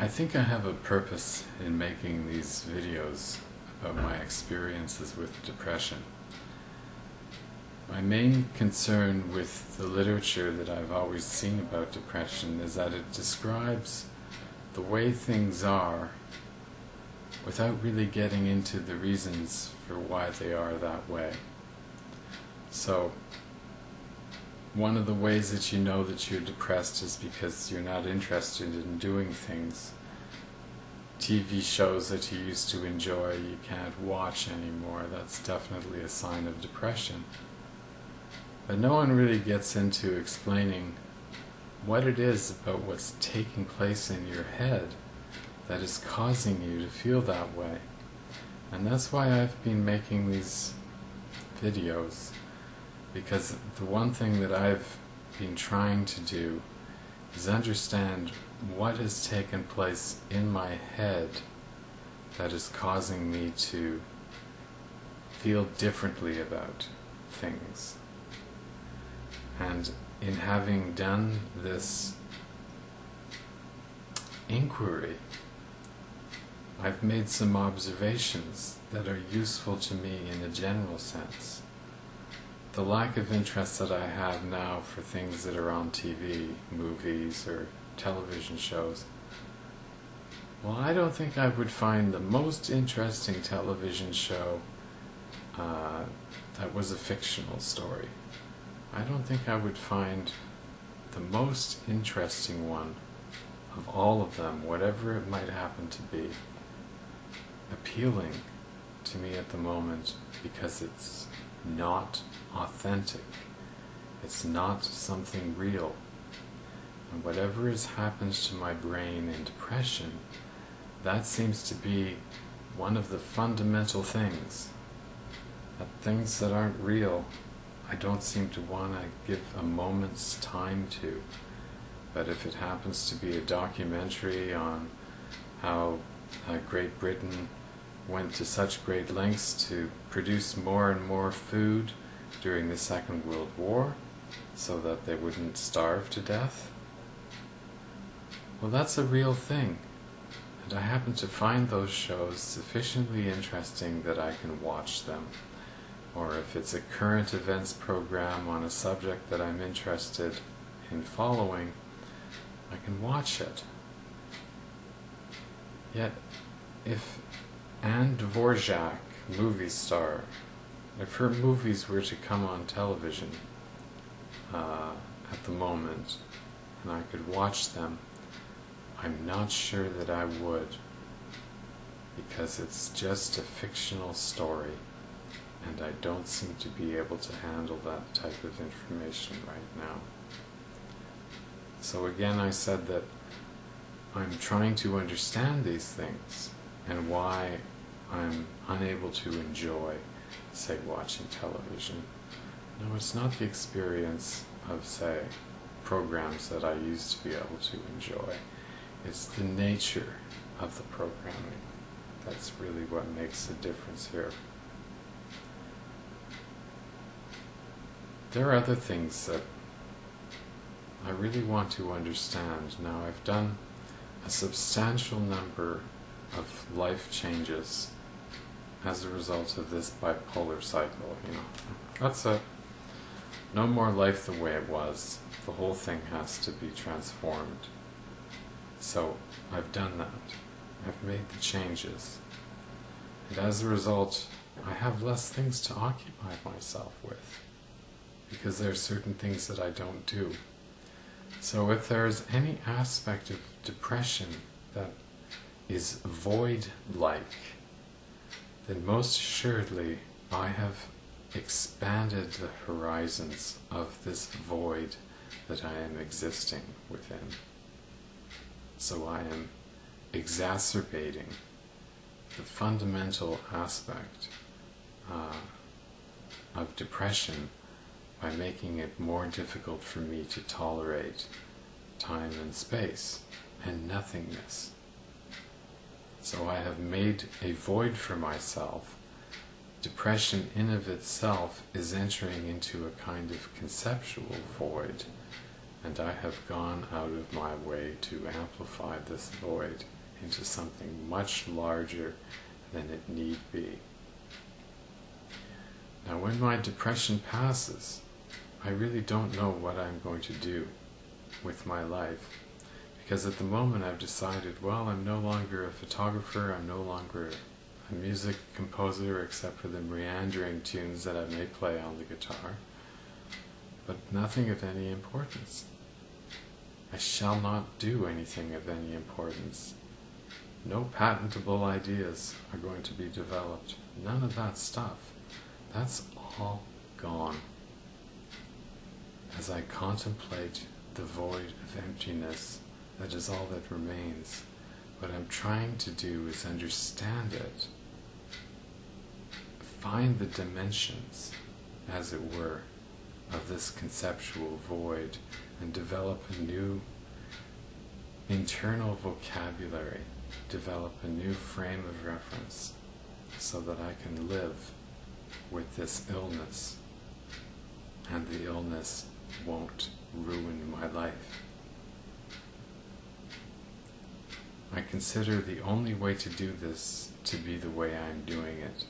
I think I have a purpose in making these videos about my experiences with depression. My main concern with the literature that I've always seen about depression is that it describes the way things are without really getting into the reasons for why they are that way. So, one of the ways that you know that you're depressed is because you're not interested in doing things. TV shows that you used to enjoy, you can't watch anymore. That's definitely a sign of depression. But no one really gets into explaining what it is about what's taking place in your head that is causing you to feel that way. And that's why I've been making these videos, because the one thing that I've been trying to do is understand what has taken place in my head that is causing me to feel differently about things. And in having done this inquiry, I've made some observations that are useful to me in a general sense. The lack of interest that I have now for things that are on TV, movies, or television shows. Well, I don't think I would find the most interesting television show that was a fictional story. I don't think I would find the most interesting one of all of them, whatever it might happen to be, appealing to me at the moment, because it's not authentic. It's not something real. And whatever has happened to my brain in depression, that seems to be one of the fundamental things. That things that aren't real, I don't seem to want to give a moment's time to. But if it happens to be a documentary on how Great Britain went to such great lengths to produce more and more food during the Second World War so that they wouldn't starve to death, well, that's a real thing. And I happen to find those shows sufficiently interesting that I can watch them. Or if it's a current events program on a subject that I'm interested in following, I can watch it. Yet, if Anne Dvorak, movie star, if her movies were to come on television at the moment, and I could watch them, I'm not sure that I would, because it's just a fictional story, and I don't seem to be able to handle that type of information right now. So again, I said that I'm trying to understand these things, and why I'm unable to enjoy, say, watching television. No, it's not the experience of, say, programs that I used to be able to enjoy. It's the nature of the programming. That's really what makes a difference here. There are other things that I really want to understand. Now, I've done a substantial number of life changes as a result of this bipolar cycle. That's it. No more life the way it was. The whole thing has to be transformed. So I've done that. I've made the changes. And as a result, I have less things to occupy myself with, because there are certain things that I don't do. So if there's any aspect of depression that is void-like, then most assuredly I have expanded the horizons of this void that I am existing within. So I am exacerbating the fundamental aspect of depression by making it more difficult for me to tolerate time and space and nothingness. So I have made a void for myself. Depression in of itself is entering into a kind of conceptual void, and I have gone out of my way to amplify this void into something much larger than it need be. Now when my depression passes, I really don't know what I'm going to do with my life, because at the moment I've decided, well, I'm no longer a photographer, I'm no longer a music composer except for the meandering tunes that I may play on the guitar, but nothing of any importance. I shall not do anything of any importance. No patentable ideas are going to be developed. None of that stuff. That's all gone. As I contemplate the void of emptiness, that is all that remains. What I'm trying to do is understand it, find the dimensions, as it were, of this conceptual void, and develop a new internal vocabulary, develop a new frame of reference, so that I can live with this illness, and the illness won't ruin my life. I consider the only way to do this to be the way I'm doing it.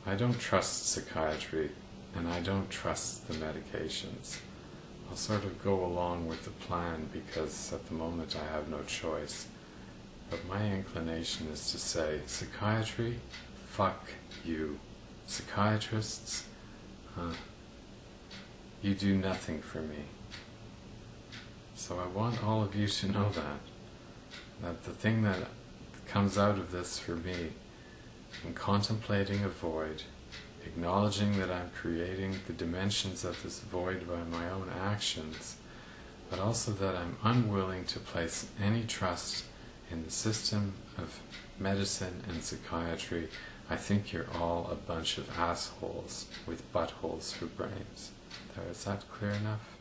I don't trust psychiatry, and I don't trust the medications. I'll sort of go along with the plan because at the moment I have no choice. But my inclination is to say, psychiatry, fuck you. Psychiatrists, you do nothing for me. So I want all of you to know that the thing that comes out of this for me, in contemplating a void, acknowledging that I'm creating the dimensions of this void by my own actions, but also that I'm unwilling to place any trust in the system of medicine and psychiatry. I think you're all a bunch of assholes with buttholes for brains. Is that clear enough?